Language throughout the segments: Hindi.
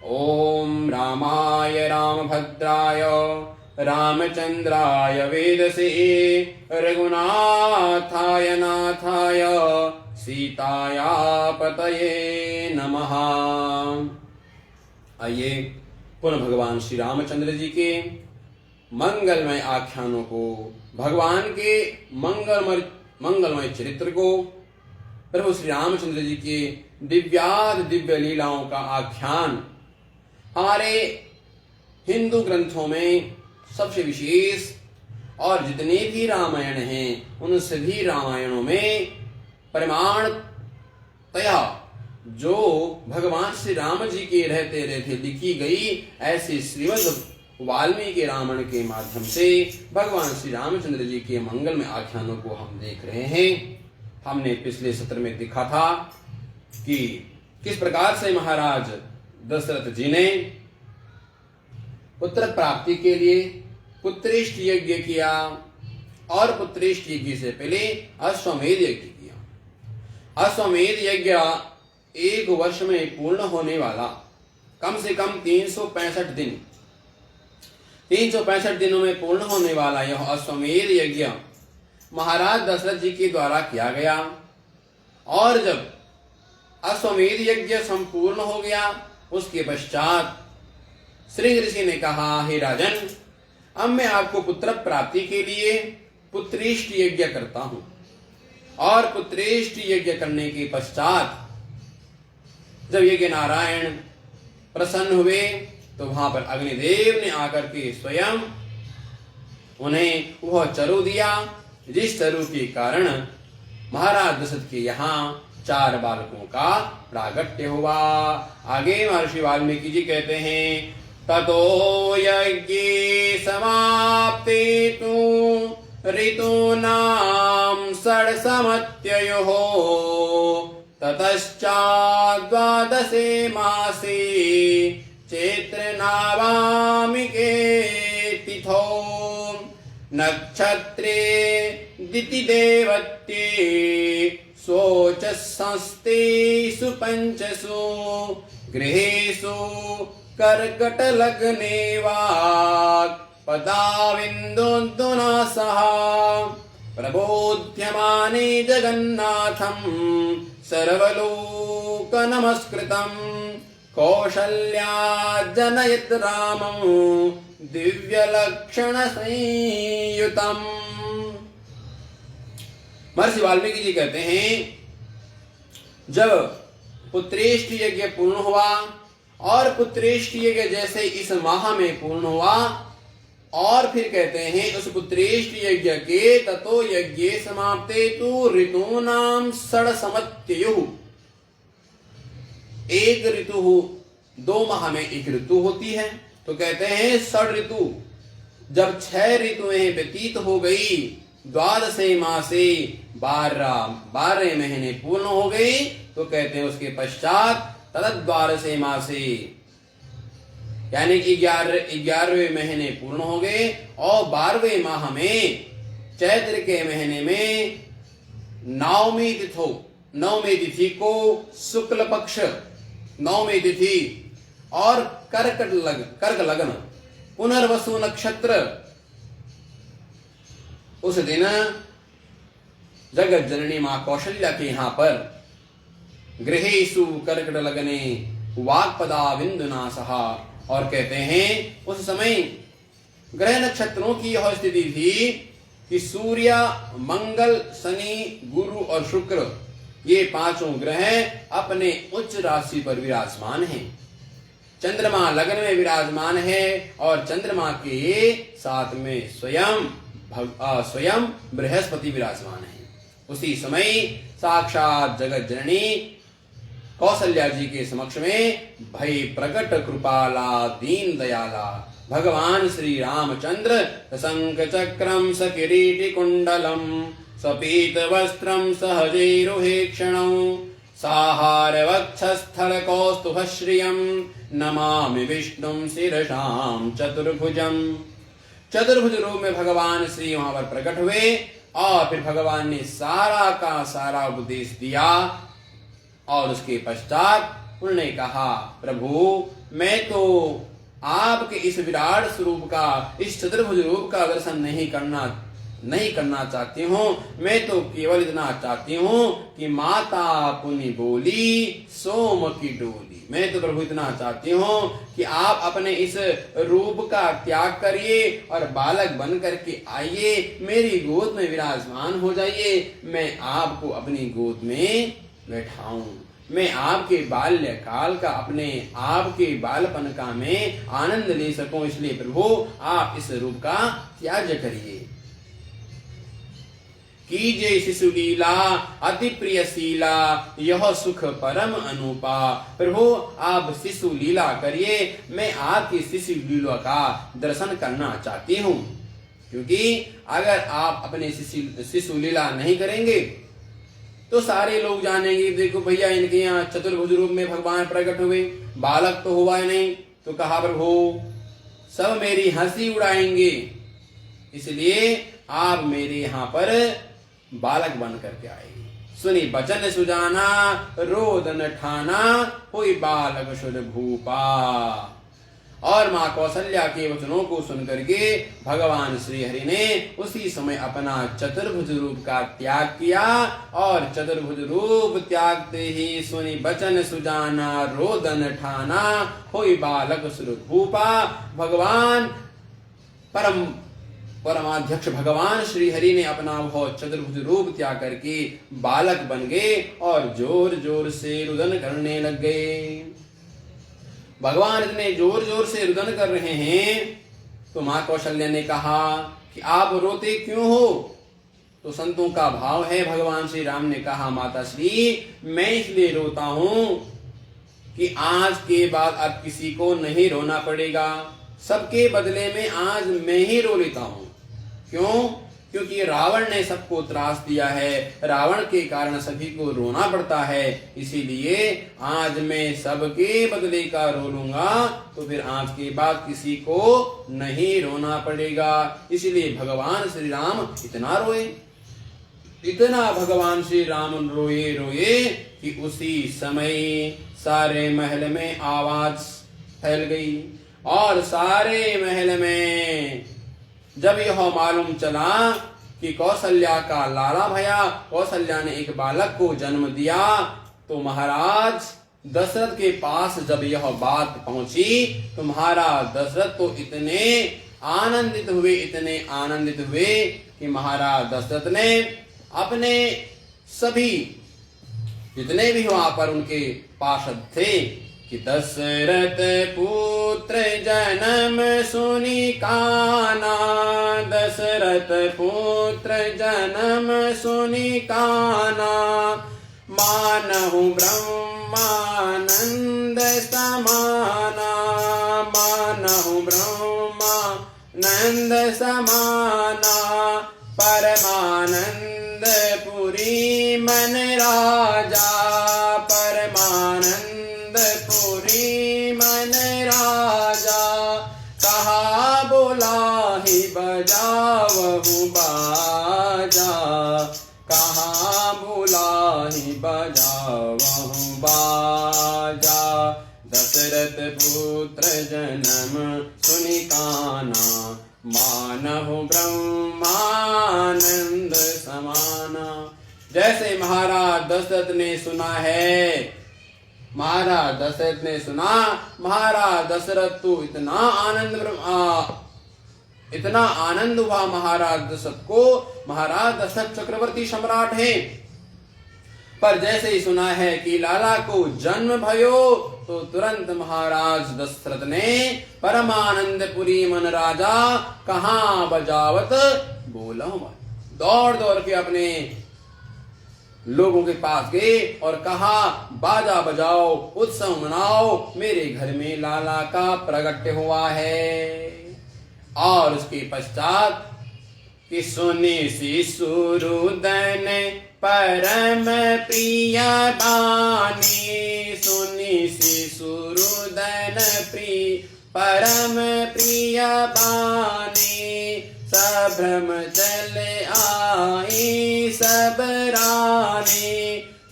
ओम रामाय रामभद्राय रामचंद्राय वेदसे रघुनाथाय नाथाय सीताया पतये नमः। आइए पुनः भगवान श्री रामचंद्र जी के मंगलमय आख्यानों को, भगवान के मंगलमय चरित्र को, प्रभु श्री रामचंद्र जी के दिव्य लीलाओं का आख्यान हमारे हिंदू ग्रंथों में सबसे विशेष, और जितने भी रामायण हैं उन सभी रामायणों में प्रमाणतया जो भगवान श्री राम जी के रहते रहते लिखी गई ऐसे श्रीमद् वाल्मीकि रामायण के माध्यम से भगवान श्री रामचंद्र जी के मंगलमय आख्यानों को हम देख रहे हैं। हमने पिछले सत्र में देखा था कि किस प्रकार से महाराज दशरथ जी ने पुत्र प्राप्ति के लिए पुत्रेष्ट यज्ञ किया, और पुत्रेष्ट यज्ञ से पहले अश्वमेध यज्ञ किया। अश्वमेध यज्ञ एक वर्ष में पूर्ण होने वाला, कम से कम 365 दिन, 365 दिनों में पूर्ण होने वाला यह अश्वमेध यज्ञ महाराज दशरथ जी के द्वारा किया गया। और जब अश्वमेध यज्ञ संपूर्ण हो गया उसके पश्चात श्री ऋषि ने कहा, हे राजन, अब मैं आपको पुत्र प्राप्ति के लिए पुत्रेष्ट यज्ञ करता हूं। और पुत्रेष्ट यज्ञ करने के पश्चात जब यज्ञ नारायण प्रसन्न हुए तो वहां पर अग्निदेव ने आकर के स्वयं उन्हें वह चरु दिया, जिस चरु के कारण महाराज दशरथ के यहाँ 4 बालकों का प्रागट्य हुआ। आगे महर्षि वाल्मीकि जी कहते हैं, ततो यज्ञे समाप्ते तु ऋतूनां षड्समत्ययोः ततश्चाद्वादशे मासे चैत्रनावामिके तिथौ नक्षत्रे दितिदेवत्ये शोचसंस्थेषु पंचसु गृहेषु कर्कटलग्ने वाक्पदाविन्दुना सह प्रबोध्यमाने जगन्नाथं सर्वलोकनमस्कृतं कौशल्या जनयत् रामं दिव्यलक्षणसंयुतम्। महर्षि वाल्मीकि जी कहते हैं, जब पुत्रेष्ट यज्ञ पूर्ण हुआ, और पुत्रेष्ट यज्ञ जैसे इस माह में पूर्ण हुआ, और फिर कहते हैं उस पुत्रेष्ट यज्ञ के ततो यज्ञे समाप्ते तु ऋतूनां षड्समत्ययुः। एक ऋतु 2 माह में एक ऋतु होती है, तो कहते हैं षड ऋतु। जब 6 ऋतुएं व्यतीत हो गई, द्वादशे मासे 12 महीने पूर्ण हो गई, तो कहते हैं उसके पश्चात तद्वादशे मासे यानी 11वें महीने पूर्ण हो गए, और 12वें माह में चैत्र के महीने में 9वीं तिथि को शुक्ल पक्ष 9वीं तिथि और कर्क लग्न पुनर्वसु नक्षत्र, उस दिन जगत जननी मां कौशल्या के यहाँ पर गृहेषु कर्कट लग्ने वाक्पदा विन्दुना सहा। और कहते हैं उस समय ग्रह नक्षत्रों की यह स्थिति थी कि सूर्य, मंगल, शनि, गुरु और शुक्र, ये 5 ग्रह अपने उच्च राशि पर विराजमान हैं। चंद्रमा लग्न में विराजमान है, और चंद्रमा के साथ में स्वयं बृहस्पति विराजमान है। उसी समय साक्षात जगत जननी कौशल्या जी के समक्ष में भय प्रकट कृपाला दीन दयाला भगवान श्री रामचंद्र शंख चक्रम सकिरीटि कुंडलम सपीत वस्त्रम सहजैरुहे क्षणौ साहार वक्षस्थल कौस्तुभश्रियम नमामि विष्णुं शिरसां चतुर्भुजम। चतुर्भुज रूप में भगवान श्री वहां पर प्रकट हुए, और फिर भगवान ने सारा का सारा उपदेश दिया। और उसके पश्चात उन्होंने कहा, प्रभु मैं तो आपके इस विराट स्वरूप का, इस चतुर्भुज रूप का दर्शन नहीं करना चाहती हूँ। मैं तो केवल इतना चाहती हूँ कि माता पुनि बोली सोम की डोली। मैं तो प्रभु इतना चाहती हूँ कि आप अपने इस रूप का त्याग करिए और बालक बन करके आइए, मेरी गोद में विराजमान हो जाइए, मैं आपको अपनी गोद में बैठाऊं, मैं आपके बाल्य काल का, अपने आपके बालपन का मैं आनंद ले सकूं। इसलिए प्रभु आप इस रूप का त्याग करिए। कीजिए शिशु लीला अति प्रिय शीला, यह सुख परम अनुपा। प्रभु आप शिशु लीला करिए, मैं आपकी शिशु लीला का दर्शन करना चाहती हूँ। क्योंकि अगर आप अपने शिशु लीला नहीं करेंगे तो सारे लोग जानेंगे, देखो भैया इनके यहाँ चतुर्भुज रूप में भगवान प्रकट हुए, बालक तो हुआ ही नहीं। तो कहा प्रभु सब मेरी हंसी उड़ाएंगे, इसलिए आप मेरे यहाँ पर बालक बन करके आएगी। सुनी बचन सुजाना रोदन ठाना, हुई बालक शुद्ध भूपा। और माँ कौशल्या के वचनों को सुनकर के भगवान श्री हरि ने उसी समय अपना चतुर्भुज रूप का त्याग किया, और चतुर्भुज रूप त्यागते ही सुनी बचन सुजाना रोदन ठाना, होई बालक सुरत भूपा। भगवान परमाध्यक्ष भगवान श्री हरि ने अपना वह चतुर्भुज रूप त्याग करके बालक बन गए और जोर जोर से रुदन करने लग गए। भगवान इतने जोर जोर से रुदन कर रहे हैं तो माँ कौशल्या ने कहा कि आप रोते क्यों हो? तो संतों का भाव है, भगवान श्री राम ने कहा माता श्री मैं इसलिए रोता हूं कि आज के बाद अब किसी को नहीं रोना पड़ेगा, सबके बदले में आज मैं ही रो लेता हूं। क्यों? क्योंकि रावण ने सबको त्रास दिया है, रावण के कारण सभी को रोना पड़ता है, इसीलिए आज मैं सबके बदले का रो लूंगा तो फिर आज के बाद किसी को नहीं रोना पड़ेगा। इसलिए भगवान श्री राम इतना रोए, इतना भगवान श्री राम रोए रोए कि उसी समय सारे महल में आवाज फैल गई। और सारे महल में जब यह मालूम चला कि कौशल्या का लाला भया, कौशल्या ने एक बालक को जन्म दिया, तो महाराज दशरथ के पास जब यह बात पहुंची तो महाराज दशरथ तो इतने आनंदित हुए कि महाराज दशरथ ने अपने सभी जितने भी वहां पर उनके पार्षद थे कि दशरथ पुत्र जन्म सुनी काना, दशरथ पुत्र जन्म सुनी काना, मानहु ब्रह्मानंद समाना, मानहु ब्रह्मानंद समाना, परमानंद पुरी मन राजा, परमानंद पुरी मन राजा, कहा बोला ही बजावहु बाजा, कहा बोला ही बजावहु बाजा, दशरथ पुत्र जन्म सुनि काना, मानहु ब्रह्मानंद समाना। जैसे महाराज दशरथ ने सुना है, महाराज दशरथ ने सुना, महाराज दशरथ तो इतना आनंद हुआ महाराज दशरथ को। महाराज दशरथ चक्रवर्ती सम्राट हैं, पर जैसे ही सुना है कि लाला को जन्म भयो तो तुरंत महाराज दशरथ ने परमानंदपुरी मन राजा कहाँ बजावत बोला, दौड़ दौड़ के अपने लोगों के पास गए और कहा बाजा बजाओ, उत्सव मनाओ, मेरे घर में लाला का प्रगट हुआ है। और उसके पश्चात कि सुनि शिशुरुदन परम प्रिय बानी, सुनि शिशुरुदन परम प्रिय बानी, सभ्रम चले आई सब रानी,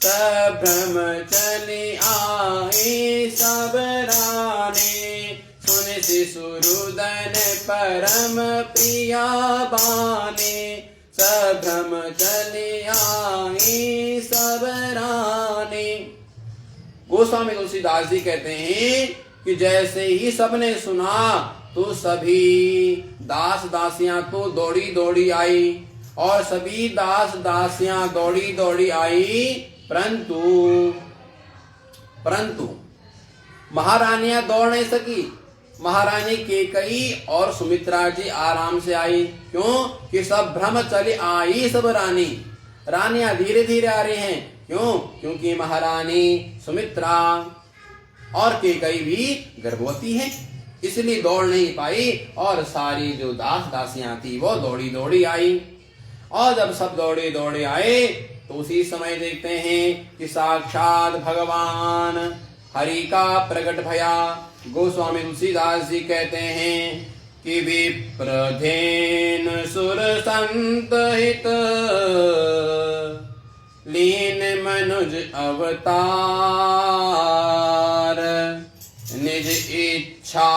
सभ्रम चले आई सब रानी, शिशुरुदन परम प्रिया बाने, सभ्रम चले आई सब राने। गोस्वामी तुलसीदास जी कहते हैं कि जैसे ही सबने सुना तो सभी दास दासियां तो दौड़ी दौड़ी आई, और सभी दास दासियां दौड़ी दौड़ी आई, परंतु महारानियां दौड़ नहीं सकी। महारानी केकई और सुमित्रा जी आराम से आई। क्यों? कि सब भ्रम चले आई सब रानी। रानियां धीरे धीरे आ रही हैं। क्यों? क्योंकि महारानी सुमित्रा और केकई भी गर्भवती हैं, इसलिए दौड़ नहीं पाई। और सारी जो दास दासियां थी वो दौड़ी दौड़ी आई। और जब सब दौड़े दौड़े आए तो उसी समय देखते हैं कि साक्षात भगवान हरि का प्रकट भया। गोस्वामी तुलसीदास जी कहते हैं कि विप्रधेन सुर संत हित, लीन मनुज अवतार, निज इच्छा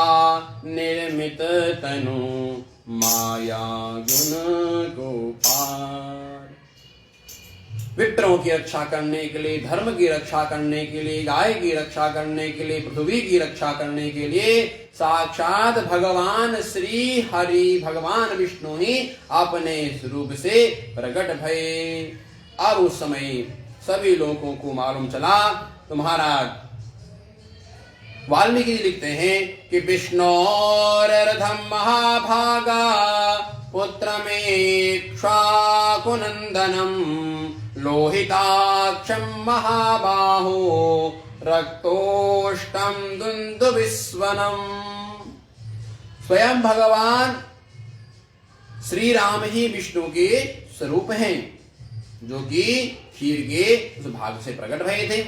निर्मित तनु, माया गुण को पार। विप्रों की रक्षा करने के लिए, धर्म की रक्षा करने के लिए, गाय की रक्षा करने के लिए, पृथ्वी की रक्षा करने के लिए साक्षात भगवान श्री हरि भगवान विष्णु ही अपने रूप से प्रकट भये। अब उस समय सभी लोगों को मालूम चला तो महाराज वाल्मीकि जी लिखते हैं कि विष्णोरर्धम महाभागा, पुत्रमेक्ष्वाकुनन्दनम्, लोहिताक्षं महाबाहो, रक्तोष्टं दुन्दुभिस्वनम्। स्वयं भगवान श्री राम ही विष्णु के स्वरूप हैं, जो कि क्षीर के उस भाग से प्रकट भये थे।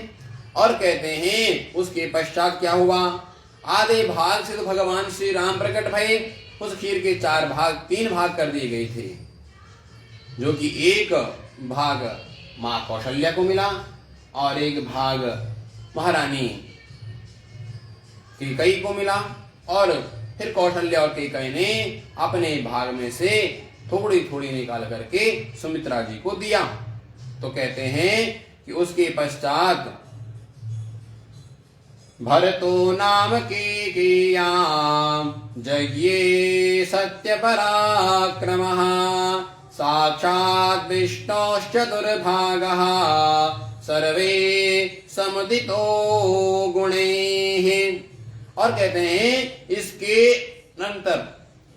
और कहते हैं उसके पश्चात क्या हुआ? आधे भाग से तो भगवान श्री राम प्रकट भये, उस खीर के तीन भाग कर दिए गए थे, जो कि एक भाग मां कौशल्या को मिला और एक भाग महारानी कैकई को मिला। और फिर कौशल्या और कैकई ने अपने भाग में से थोड़ी थोड़ी निकाल करके सुमित्रा जी को दिया। तो कहते हैं कि उसके पश्चात भरतो नाम केकेयां, जज्ञे सत्य पराक्रमः, साक्षात् विष्णोश्चतुर्भागः, सर्वे समुदितो गुणैः। और कहते हैं इसके नंतर,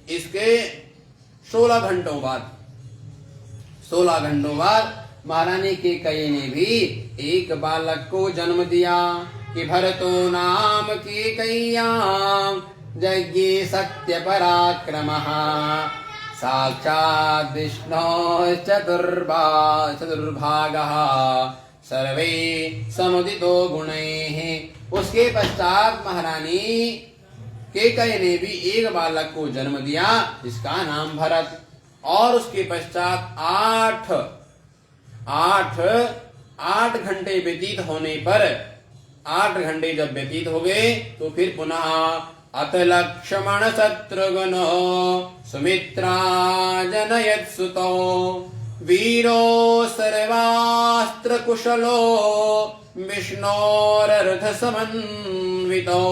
इसके 16 घंटों बाद महारानी केकई ने भी एक बालक को जन्म दिया कि भरतो नाम केकय्यां, यज्ञे सत्य पराक्रमः, साक्षात् विष्णोः चतुर्भागः, सर्वे समुदितो गुणैः। उसके पश्चात महारानी केकई ने भी एक बालक को जन्म दिया जिसका नाम भरत। और उसके पश्चात आठ घंटे व्यतीत होने पर, 8 घंटे जब व्यतीत हो गए तो फिर पुनः अथ लक्ष्मण शत्रुघ्नो सुमित्रा जनयत् सुतो, वीरो सर्वास्त्र कुशलो विष्णोरर्ध समन्वितो।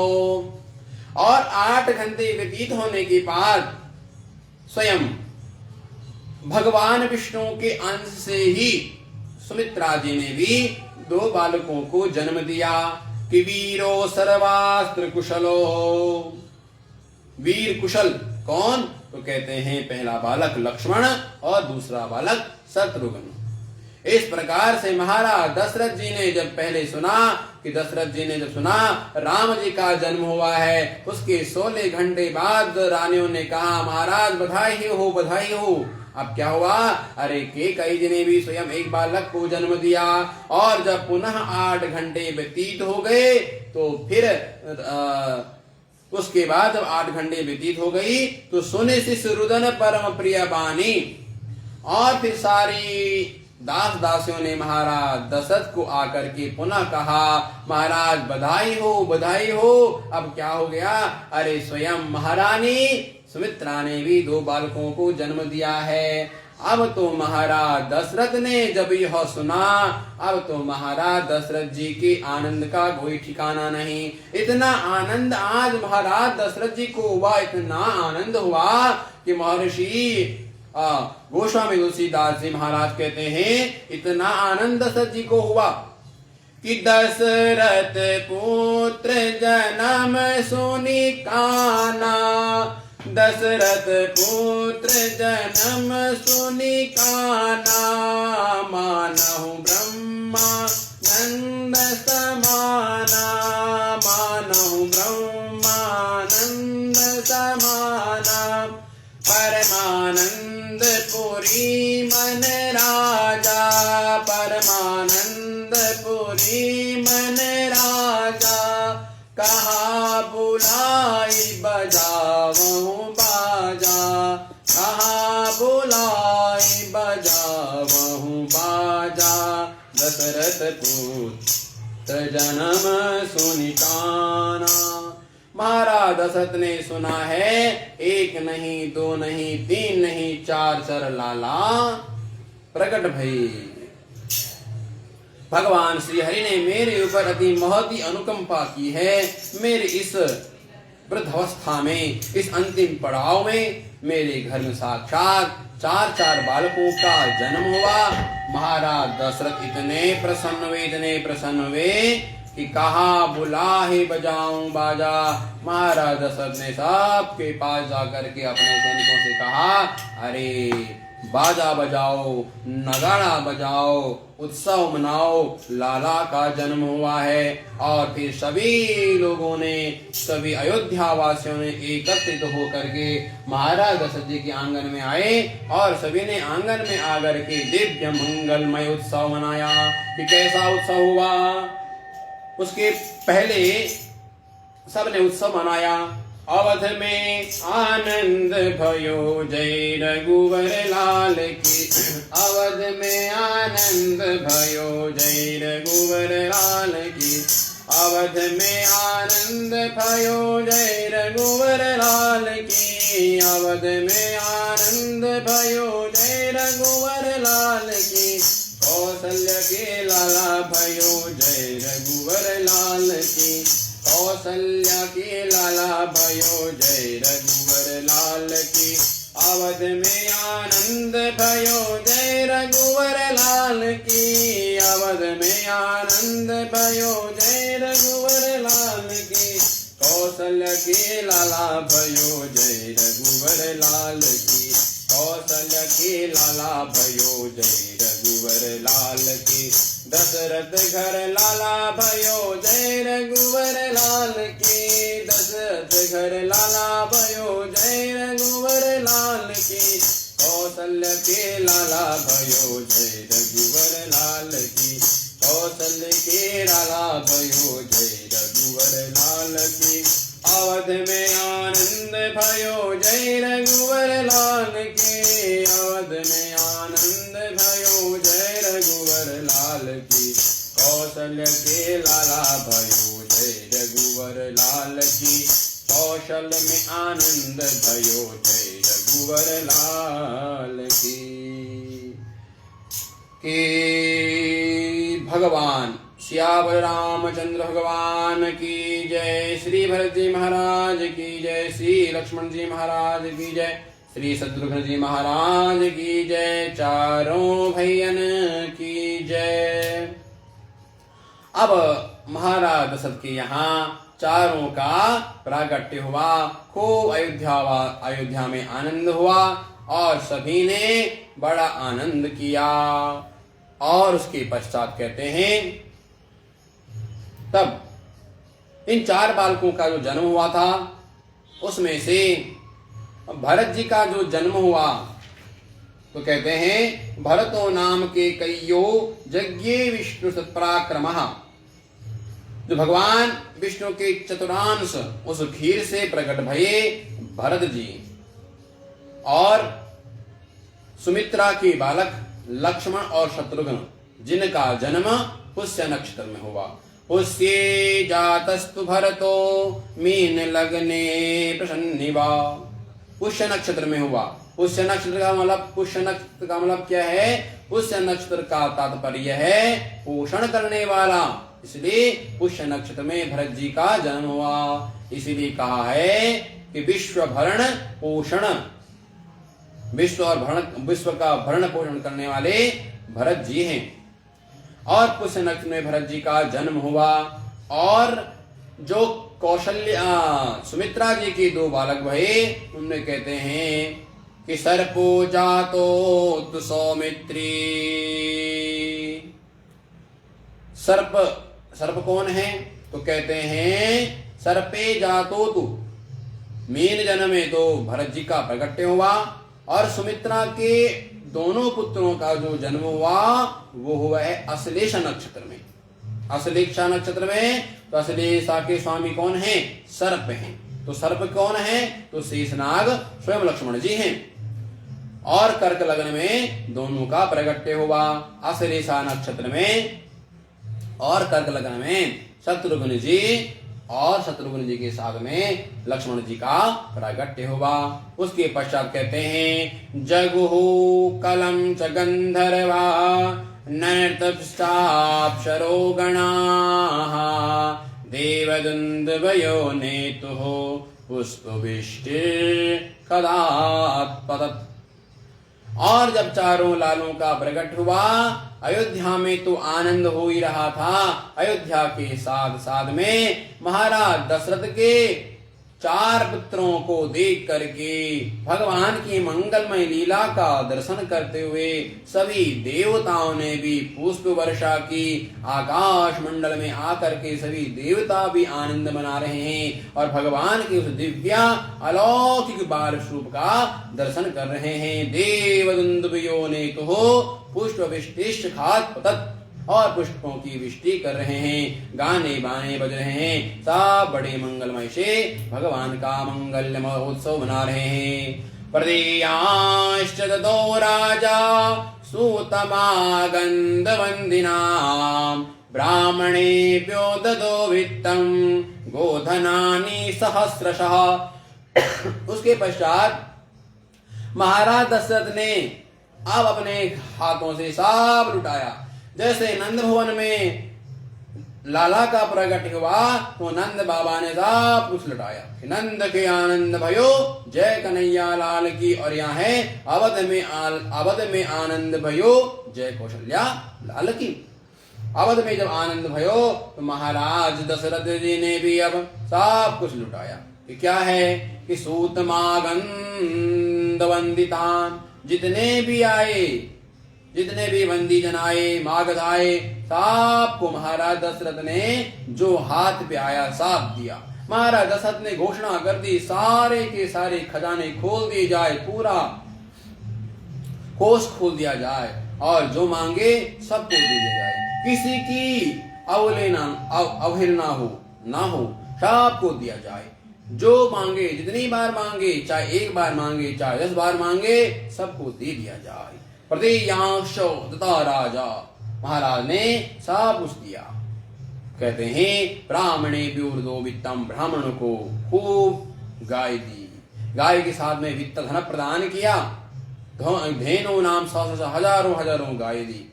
और 8 घंटे व्यतीत होने के बाद स्वयं भगवान विष्णु के अंश से ही सुमित्रा जी ने भी 2 बालकों को जन्म दिया कि वीरो सर्वास्त्र कुशलो। वीर कुशल कौन? तो कहते हैं पहला बालक लक्ष्मण और दूसरा बालक शत्रुघ्न। इस प्रकार से महाराज दशरथ जी ने जब पहले सुना कि राम जी का जन्म हुआ है, उसके 16 घंटे बाद रानियों ने कहा महाराज बधाई हो, बधाई हो। अब क्या हुआ? अरे केकई जी ने भी स्वयं एक बालक को जन्म दिया। और जब पुनः 8 घंटे व्यतीत हो गए तो फिर उसके बाद जब 8 घंटे व्यतीत हो गई तो सुने शिशुरुदन परम प्रिय बानी। और फिर सारी दास दासियों ने महाराज दशरथ को आकर के पुनः कहा, महाराज बधाई हो। अब क्या हो गया? अरे स्वयं महारानी सुमित्रा ने भी 2 बालकों को जन्म दिया है। अब तो महाराज दशरथ ने जब यह सुना, अब तो महाराज दशरथ जी के आनंद का कोई ठिकाना नहीं। इतना आनंद आज महाराज दशरथ जी को हुआ, इतना आनंद हुआ कि महर्षि गोस्वामी तुलसीदास जी महाराज कहते हैं, इतना आनंद दशरथ जी को हुआ कि दशरथ पुत्र जन्म सुनि काना, दशरथ पुत्र जन्म सुनि काना, मानहु ब्रह्मानंद समाना, मानहु ब्रह्मानंद समाना, परमानंद पुरी मन राजा, परमानंद पुरी मन राजा, कहा बुलाई बजावहु बाजा, कहा बुलाई बजावहु बाजा, दशरथ पुत्र जन्म सुनि काना। महाराज दशरथ ने सुना है, 1 नहीं 2 नहीं 3 नहीं 4 चर लाला प्रकट भई। भगवान श्री हरि ने मेरे ऊपर अति महती अनुकंपा की है। मेरे इस वृद्धावस्था में, इस अंतिम पड़ाव में मेरे घर में साक्षात 4 बालकों का जन्म हुआ। महाराज दशरथ इतने प्रसन्न हुए कि कहा बुलाहे बजाऊं बाजा। महाराज दशरथ ने सबके पास जाकर के अपने सैनिकों से कहा, अरे बाजा बजाओ, नगाड़ा बजाओ, उत्सव मनाओ, लाला का जन्म हुआ है। और फिर सभी लोगों ने, सभी अयोध्या वासियों ने एकत्रित होकर के महाराज दशरथ जी के आंगन में आए और सभी ने आंगन में आकर के दिव्य मंगलमय उत्सव मनाया। कि कैसा उत्सव हुआ? उसके पहले सबने उत्सव मनाया। अवध में आनंद भयो जय रघुवर लाल की, अवध में आनंद भयो जय रघुवर लाल की, अवध में आनंद भयो जय रघुवर लाल की, अवध में आनंद भयो जय रघुवर लाल की, कौशल्य के लाला भयो जय रघुवर लाल की, कौशल्या के लाला भयो जय रघुवर लाल की, अवध में आनंद भयो जय रघुवर लाल की, अवध में आनंद भयो जय रघुवर लाल की, कौशल्या के लाला भयो जय रघुवर लाल की, कौशल्या के लाला भयो जय रघुवर लाल की, दशरथ घर लाला भयो जय रघुवर लाल की, दशरथ घर लाला भयो जय रघुवर लाल की, कौशल्य के लाला भयो जय रघुवर लाल की, कौशल्य के लाला भयो जय रघुवर लाल की, अवध में आनंद भयो जय रघुवर लाल की, अवध में आनंद भयो जय रघुवर लाल की, कौशल्य के लाला भयो जय रघुवर लाल की, कौशल में आनंद भयो जय रघुवर लाल की। के भगवान श्यावर रामचंद्र भगवान की जय, श्री भरत जी महाराज की जय, श्री लक्ष्मण जी महाराज की जय, श्री शत्रुघ्न जी महाराज की जय, चारों भैयन की जय। अब महाराज दशरथ के यहाँ चारों का प्रागट्य हुआ। खूब अयोध्या में आनंद हुआ और सभी ने बड़ा आनंद किया। और उसके पश्चात कहते हैं, तब इन 4 बालकों का जो जन्म हुआ था उसमें से भरत जी का जो जन्म हुआ तो कहते हैं, भरतो नाम के कईयो यज्ञे विष्णु सत्पराक्रमः, जो भगवान विष्णु के चतुरांश उस खीर से प्रकट भये भरत जी और सुमित्रा के बालक लक्ष्मण और शत्रुघ्न जिनका जन्म पुष्य नक्षत्र में हुआ। पुष्ये जातस्तु भरतो मीन लग्ने प्रसन्निवा। पुष्य नक्षत्र में हुआ। पुष्य नक्षत्र का मतलब क्या है? पुष्य नक्षत्र का तात्पर्य है पोषण करने वाला, इसलिए पुष्य नक्षत्र में भरत जी का जन्म हुआ। इसीलिए कहा है कि विश्व भरण पोषण, विश्व का भरण पोषण करने वाले भरत जी हैं। और पुष्य नक्षत्र में भरत जी का जन्म हुआ। और जो सुमित्रा जी के 2 बालक भये, उनमें कहते हैं कि सर्पो जातो तु सौमित्री। सर्प कौन है? तो कहते हैं सर्पे जातो तु, मीन जन्मे तो भरत जी का प्रकट्य हुआ। और सुमित्रा के दोनों पुत्रों का जो जन्म हुआ वो हुआ है अश्लेष नक्षत्र में। अश्लेषा नक्षत्र में, तो अश्लेषा के स्वामी कौन है? सर्प हैं। तो सर्प कौन है? तो शेषनाग स्वयं लक्ष्मण जी हैं। और कर्क लग्न में दोनों का प्रगट्य हुआ, अश्लेषा नक्षत्र में और कर्क लग्न में शत्रुघ्न जी, और शत्रुघ्न जी के साथ में लक्ष्मण जी का प्रागट्य हुआ। उसके पश्चात कहते हैं जगुहु कलम च गंधर्वा नर्तपश्चाप्सरो गणाः देवदुन्दुभयो नेतुः पुष्पवृष्टिर्कदात्पतत्। और जब चारों लालों का प्रकट हुआ, अयोध्या में तो आनंद हो ही रहा था। अयोध्या के साथ साथ में महाराज दशरथ के 4 पुत्रों को देख करके भगवान की मंगलमय लीला का दर्शन करते हुए सभी देवताओं ने भी पुष्प वर्षा की। आकाश मंडल में आकर के सभी देवता भी आनंद मना रहे हैं और भगवान के उस दिव्य अलौकिक बाल स्वरूप का दर्शन कर रहे हैं। देवदुन्दुभयो नेतुः पुष्पवृष्टिश्चापतत्, और पुष्पों की वृष्टि कर रहे हैं, गाने बाने बज रहे हैं, सब बड़े मंगलमय से भगवान का मंगल महोत्सव मना रहे हैं। प्रदेयांश्च ददो राजा सूतमागन्धवन्दिनां ब्राह्मणेभ्यो ददो वित्तं गोधनानि सहस्रशः। उसके पश्चात महाराज दशरथ ने अब अपने हाथों से सब लुटाया। जैसे नंद भवन में लाला का प्रकट हुआ तो नंद बाबा ने सब कुछ लुटाया। नंद के आनंद भयो जय कन्हैया लाल की। और यहाँ है अवध में आनंद भयो जय कौशल्या लाल की। अवध में जब आनंद भयो तो महाराज दशरथ जी ने भी अब सब कुछ लुटाया। कि क्या है कि सूतमागंध वंदितान, जितने भी आए, जितने भी बंदी जन आए, मागध आए, सबको महाराज दशरथ ने जो हाथ पे आया सब दिया। महाराज दशरथ ने घोषणा कर दी सारे के सारे खजाने खोल दिए जाए, पूरा कोष खोल दिया जाए और जो मांगे सबको दे दिया जाए। किसी की अवहेलना ना हो, सबको दिया जाए। जो मांगे, जितनी बार मांगे, चाहे 1 बार मांगे, चाहे 10 बार मांगे, सबको दे दिया जाए। प्रदेयांश दत्ता राजा, महाराज ने सब कुछ दिया। कहते हैं ब्राह्मणे व्यूर्दो वित्तम, ब्राह्मण को खूब गाय दी, गाय के साथ में वित्त धन प्रदान किया। धेनु नाम 100 हजारों गाय दी।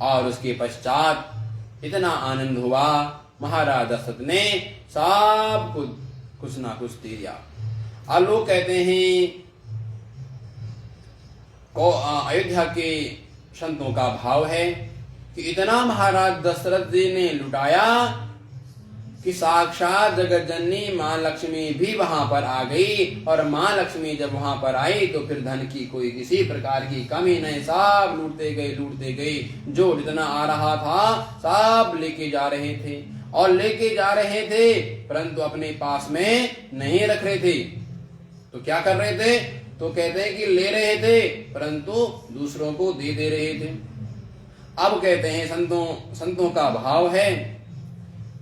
और उसके पश्चात इतना आनंद हुआ, महाराज दशरथ ने सब कुछ ना कुछ दे दिया। अब लोग कहते हैं अयोध्या के संतों का भाव है कि इतना महाराज दशरथ जी ने लुटाया कि साक्षात जगत जननी मां लक्ष्मी भी वहां पर आ गई। और मां लक्ष्मी जब वहां पर आई तो फिर धन की कोई किसी प्रकार की कमी नहीं, सब लूटते गए। जो जितना आ रहा था सब लेके जा रहे थे और लेके जा रहे थे, परंतु अपने पास में नहीं रख रहे थे। तो क्या कर रहे थे? तो कहते हैं कि ले रहे थे परंतु दूसरों को दे रहे थे। अब कहते हैं संतों का भाव है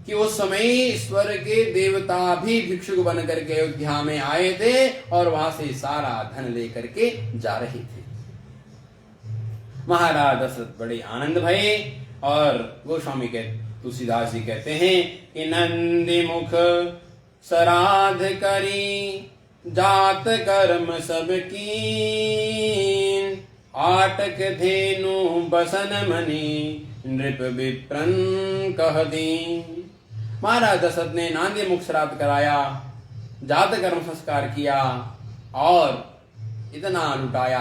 कि उस समय ईश्वर के देवता भी भिक्षुक बन करके अयोध्या में आए थे और वहां से सारा धन लेकर के जा रहे थे। महाराज दशरथ बड़े आनंद भये और गोस्वामी के तुलसीदास जी कहते हैं कि नंदी मुख श्राद्ध करी जात कर्म सब कीन आटक धेनु बसन मनी नृप विप्रन कह दीन। महाराज दशरथ ने नांदी मुख श्राद्ध कराया, जात कर्म संस्कार किया और इतना लुटाया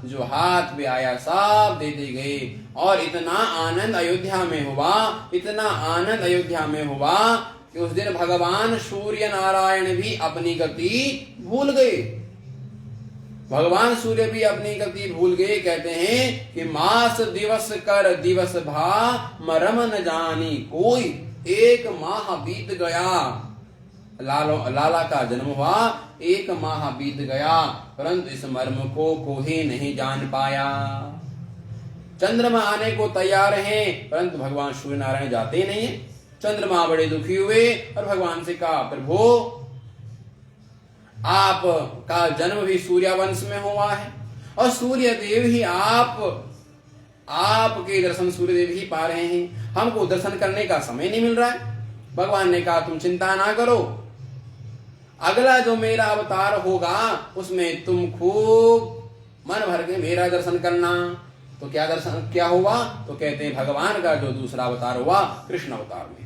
जो हाथ में आया सब दे दे गए। और इतना आनंद अयोध्या में हुआ कि उस दिन भगवान सूर्य नारायण भी अपनी गति भूल गए। कहते हैं कि मास दिवस कर दिवस भा मरम न जानी कोई। एक माह बीत गया, लाला का जन्म हुआ, एक माह बीत गया, परंतु इस मर्म को कोई नहीं जान पाया। चंद्रमा आने को तैयार हैं, परंतु भगवान सूर्य नारायण जाते नहीं है। चंद्रमा बड़े दुखी हुए और भगवान से कहा, प्रभु आप का जन्म भी सूर्यवंश में हुआ है और सूर्य देव ही आपके दर्शन सूर्य देव ही पा रहे हैं, हमको दर्शन करने का समय नहीं मिल रहा है। भगवान ने कहा, तुम चिंता ना करो, अगला जो मेरा अवतार होगा उसमें तुम खूब मन भर के मेरा दर्शन करना। तो क्या हुआ? तो कहते हैं भगवान का जो दूसरा अवतार हुआ कृष्ण अवतार में।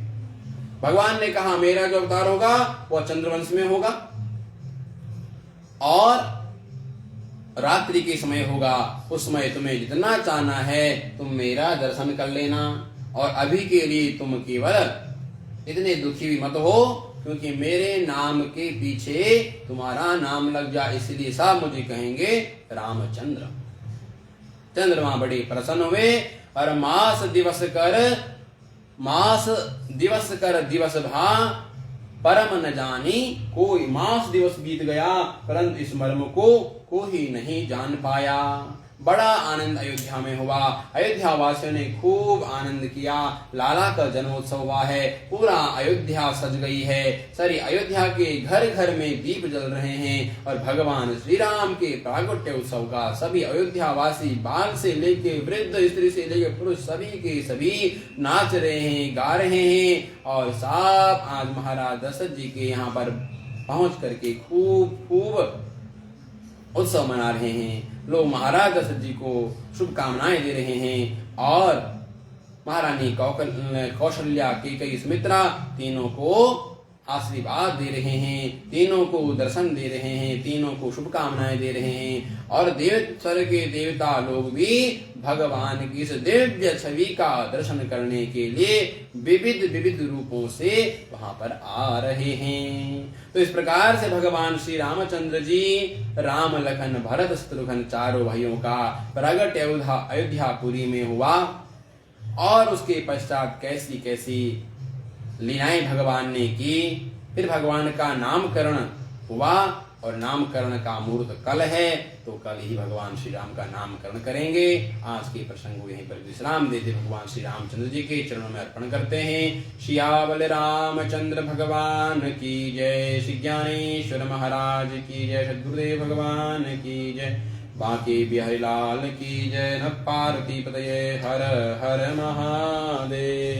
भगवान ने कहा मेरा जो अवतार होगा वह चंद्रवंश में होगा और रात्रि के समय होगा, उस समय तुम्हें जितना चाहना है तुम मेरा दर्शन कर लेना। और अभी के लिए तुम केवल इतने दुखी भी मत हो, क्योंकि मेरे नाम के पीछे तुम्हारा नाम लग जाए, इसलिए सब मुझे कहेंगे रामचंद्र। चंद्रमा बड़े प्रसन्न हुए और मास दिवस कर दिवस भा परम न जानी कोई। मास दिवस बीत गया, परंतु इस मर्म को कोई नहीं जान पाया। बड़ा आनंद अयोध्या में हुआ, अयोध्या वासियों ने खूब आनंद किया। लाला का जन्मोत्सव हुआ है, पूरा अयोध्या सज गई है, सारी अयोध्या के घर घर में दीप जल रहे हैं और भगवान श्री राम के प्रागट्य उत्सव का सभी अयोध्या वासी बाल से लेके वृद्ध स्त्री से लेके पुरुष सभी के सभी नाच रहे हैं, गा रहे हैं। और सब आज महाराज दशरथ जी के यहाँ पर पहुंच करके खूब उत्सव मना रहे हैं। लोग महाराज दशरथ जी को शुभकामनाएं दे रहे हैं और महारानी कौशल्या कैकेयी सुमित्रा तीनों को आशीर्वाद दे रहे हैं, तीनों को दर्शन दे रहे हैं, तीनों को शुभकामनाएं दे रहे हैं। और स्वर्ग के देवता लोग भी भगवान की इस दिव्य छवि का दर्शन करने के लिए विविध रूपों से वहां पर आ रहे हैं। तो इस प्रकार से भगवान श्री रामचंद्र जी राम लखन भरत शत्रुघ्न चारों भाइयों का प्रगट अयोध्यापुरी में हुआ। और उसके पश्चात कैसी कैसी लीलाएं भगवान ने की। फिर भगवान का नामकरण हुआ और नामकरण का मुहूर्त कल है, तो कल ही भगवान श्री राम का नामकरण करेंगे। आज के प्रसंग को यहीं पर विश्राम देते भगवान श्री रामचंद्र जी के चरणों में अर्पण करते हैं। सियावल रामचंद्र भगवान की जय, श्री ज्ञानेश्वर महाराज की जय, सद्गुरुदेव भगवान की जय, बांके बिहारी लाल की जय। नमः पार्वती पतये, हर हर महादेव।